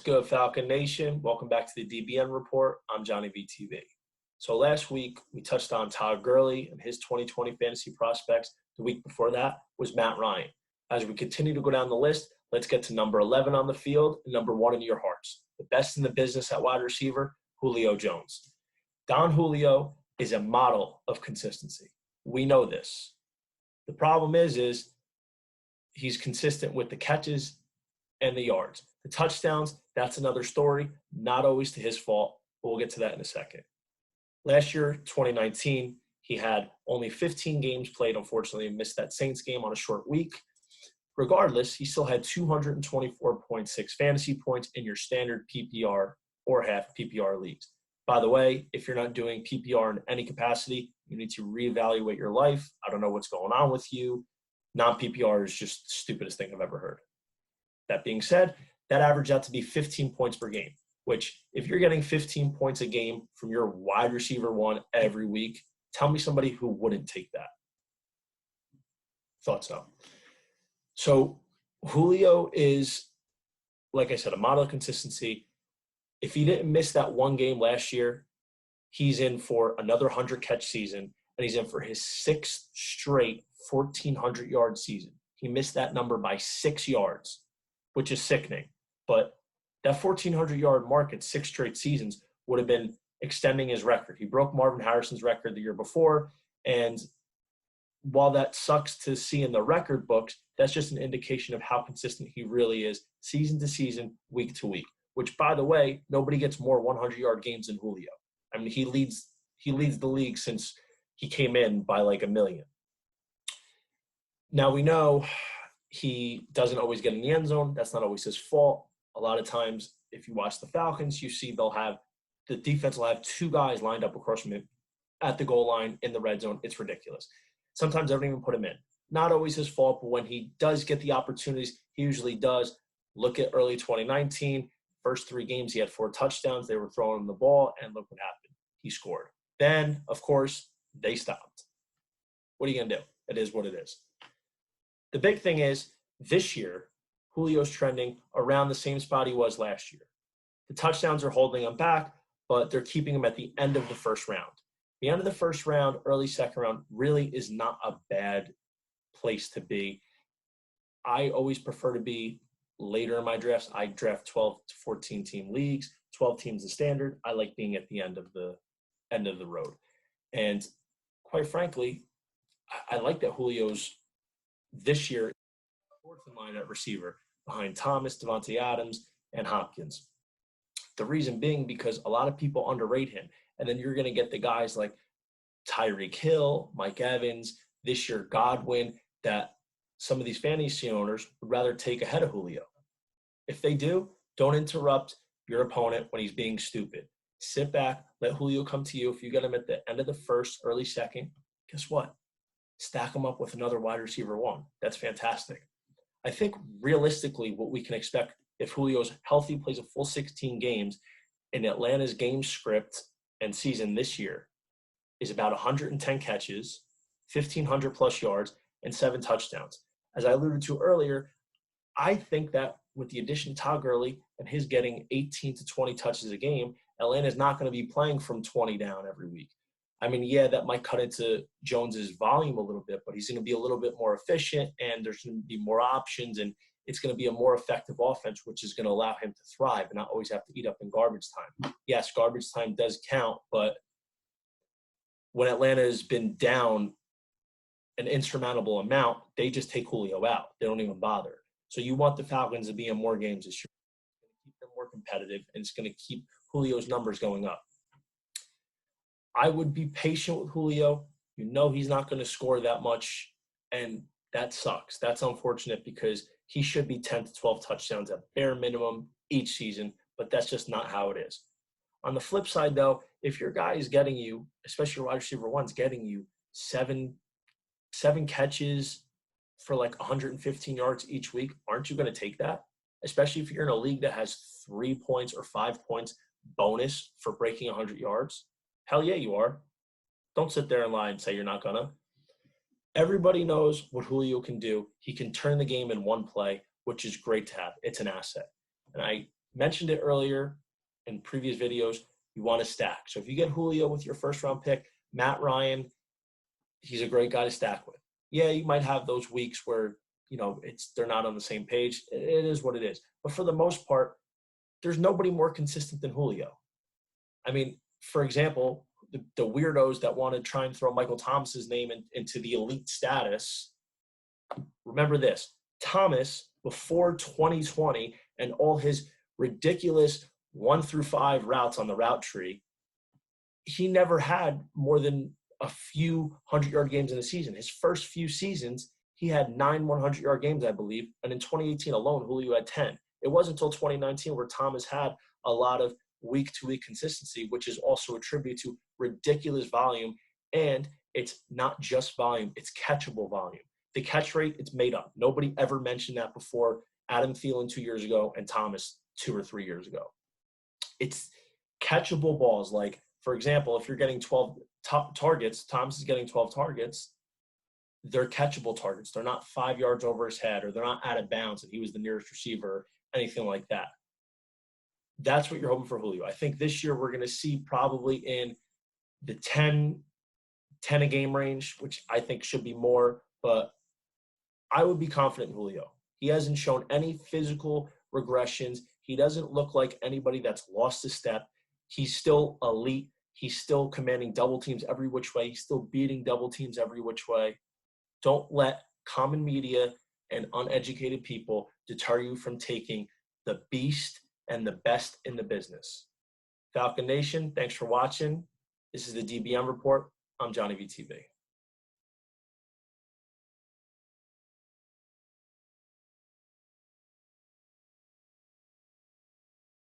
good, Falcon Nation? Welcome back to the DBN Report. I'm JOHNNYVTV. So last week, we touched on Todd Gurley and his 2020 fantasy prospects. The week before that was Matt Ryan. As we continue to go down the list, let's get to number 11 on the field and number 1 in your hearts. The best in the business at wide receiver, Julio Jones. Don Julio is a model of consistency. We know this. The problem is he's consistent with the catches and the yards. The touchdowns, that's another story, not always to his fault, but we'll get to that in a second. Last year, 2019, he had only 15 games played. Unfortunately, he missed that Saints game on a short week. Regardless, he still had 224.6 fantasy points in your standard PPR or half PPR leagues. By the way, if you're not doing PPR in any capacity, you need to reevaluate your life. I don't know what's going on with you. Non-PPR is just the stupidest thing I've ever heard. That being said, that averaged out to be 15 points per game, which if you're getting 15 points a game from your wide receiver one every week, tell me somebody who wouldn't take that. Thought so. So Julio is, like I said, a model of consistency. If he didn't miss that one game last year, he's in for another 100-catch season, and he's in for his 6th straight 1,400-yard season. He missed that number by 6 yards, which is sickening. But that 1,400-yard mark at 6 straight seasons would have been extending his record. He broke Marvin Harrison's record the year before, and while that sucks to see in the record books, that's just an indication of how consistent he really is season to season, week to week, which, by the way, nobody gets more 100-yard games than Julio. I mean, he leads the league since he came in by like 1 million. Now, we know he doesn't always get in the end zone. That's not always his fault. A lot of times, if you watch the Falcons, you see the defense will have 2 guys lined up across from him at the goal line in the red zone. It's ridiculous. Sometimes I don't even put him in. Not always his fault, but when he does get the opportunities, he usually does. Look at early 2019. First 3 games, he had 4 touchdowns. They were throwing him the ball, and look what happened. He scored. Then, of course, they stopped. What are you going to do? It is what it is. The big thing is, this year, Julio's trending around the same spot he was last year. The touchdowns are holding him back, but they're keeping him at the end of the first round. The end of the first round, early second round, really is not a bad place to be. I always prefer to be later in my drafts. I draft 12 to 14 team leagues. 12 teams is standard. I like being at the end of the road. And quite frankly, I like that Julio's this year 4th in line at receiver behind Thomas, Devontae Adams, and Hopkins. The reason being because a lot of people underrate him. And then you're going to get the guys like Tyreek Hill, Mike Evans, this year Godwin, that some of these fantasy owners would rather take ahead of Julio. If they do, don't interrupt your opponent when he's being stupid. Sit back, let Julio come to you. If you get him at the end of the first, early second, guess what? Stack him up with another wide receiver 1. That's fantastic. I think realistically what we can expect if Julio's healthy, plays a full 16 games in Atlanta's game script and season this year is about 110 catches, 1,500-plus yards, and 7 touchdowns. As I alluded to earlier, I think that with the addition of Todd Gurley and his getting 18 to 20 touches a game, Atlanta's not going to be playing from 20 down every week. I mean, yeah, that might cut into Jones's volume a little bit, but he's going to be a little bit more efficient, and there's going to be more options, and it's going to be a more effective offense, which is going to allow him to thrive and not always have to eat up in garbage time. Yes, garbage time does count, but when Atlanta has been down an insurmountable amount, they just take Julio out. They don't even bother. So you want the Falcons to be in more games this year. It's going to keep them more competitive, and it's going to keep Julio's numbers going up. I would be patient with Julio. You know he's not going to score that much, and that sucks. That's unfortunate because he should be 10 to 12 touchdowns at bare minimum each season, but that's just not how it is. On the flip side, though, if your guy is getting you, especially your wide receiver 1's getting you seven catches for like 115 yards each week, aren't you going to take that? Especially if you're in a league that has 3 points or 5 points bonus for breaking 100 yards. Hell yeah, you are. Don't sit there and lie and say you're not gonna. Everybody knows what Julio can do. He can turn the game in one play, which is great to have. It's an asset. And I mentioned it earlier in previous videos, you want to stack. So if you get Julio with your first round pick, Matt Ryan, he's a great guy to stack with. Yeah, you might have those weeks where, they're not on the same page. It is what it is. But for the most part, there's nobody more consistent than Julio. I mean, for example, the weirdos that want to try and throw Michael Thomas's name into the elite status, remember this. Thomas, before 2020 and all his ridiculous 1 through 5 routes on the route tree, he never had more than a few 100-yard games in a season. His first few seasons, he had 9 100-yard games, I believe. And in 2018 alone, Julio had 10. It wasn't until 2019 where Thomas had a lot of week-to-week consistency, which is also a tribute to ridiculous volume. And it's not just volume, it's catchable volume. The catch rate, it's made up. Nobody ever mentioned that before. Adam Thielen 2 years ago and Thomas 2 or 3 years ago. It's catchable balls. Like, for example, if you're getting 12 targets, Thomas is getting 12 targets, they're catchable targets. They're not 5 yards over his head, or they're not out of bounds and he was the nearest receiver, or anything like that. That's what you're hoping for Julio. I think this year we're going to see probably in the 10 a game range, which I think should be more, but I would be confident in Julio. He hasn't shown any physical regressions. He doesn't look like anybody that's lost a step. He's still elite. He's still commanding double teams every which way. He's still beating double teams every which way. Don't let common media and uneducated people deter you from taking the beast and the best in the business. Falcon Nation, thanks for watching. This is the DBN Report. I'm JohnnyVTV.